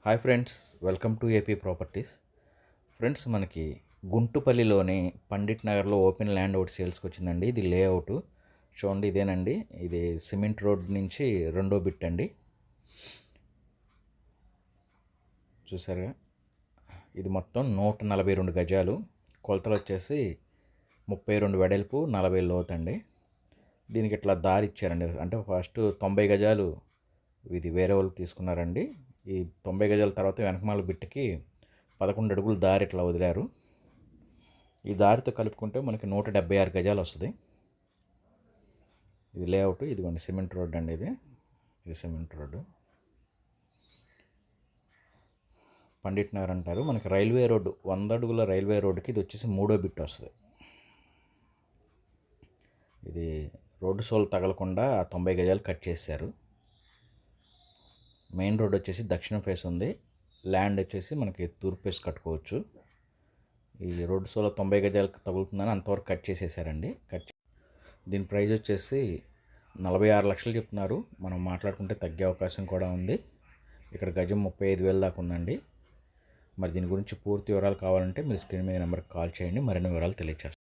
Hi friends, welcome to AP properties. Friends, మనకి గుంటుపల్లిలోని పండిట్ నగర్లో open land ఒకటి సేల్స్కి వచ్చిందండి. ఇది లేఅవుట్ చూడండి, ఇదేనండి. ఇది సిమెంట్ రోడ్ నుంచి రెండో బిట్ అండి. చూసారుగా, ఇది మొత్తం 142 గజాలు. కొలతలు వచ్చేసి 32 వెడల్పు, 40 లోతండి. దీనికి ఇట్లా దారి ఇచ్చారండి. అంటే ఫస్ట్ 90 గజాలు ఇది వేరే వాళ్ళు తీసుకున్నారండి. ఈ 90 గజాల తర్వాత వెనకమాల బిట్టుకి 11 అడుగులు దారి ఇట్లా వదిలారు. ఈ దారితో కలుపుకుంటే మనకి 176 గజాలు వస్తుంది. ఇది లేఅవుట్. ఇదిగోండి సిమెంట్ రోడ్ అండి. ఇది సిమెంట్ రోడ్డు. పండిట్ నగర్ అంటారు. మనకి రైల్వే రోడ్డు, 100 అడుగుల రైల్వే రోడ్డుకి ఇది వచ్చేసి మూడో బిట్ వస్తుంది. ఇది రోడ్డు సోల్ తగలకుండా 90 గజాలు కట్ చేశారు. మెయిన్ రోడ్ వచ్చేసి దక్షిణ ఫేస్ ఉంది. ల్యాండ్ వచ్చేసి మనకి తూర్పు ఫేస్ కట్టుకోవచ్చు. ఈ రోడ్డు సోలో 90 గజాలకు తగులుతుందని అంతవరకు కట్ చేసేసారండి. దీని ప్రైస్ వచ్చేసి 46 లక్షలు చెప్తున్నారు. మనం మాట్లాడుకుంటే తగ్గే అవకాశం కూడా ఉంది. ఇక్కడ గజం 35,000 దాకా ఉందండి. మరి దీని గురించి పూర్తి వివరాలు కావాలంటే మీరు స్క్రీన్ మీద నెంబర్కి కాల్ చేయండి. మరిన్ని వివరాలు తెలియజేస్తాను.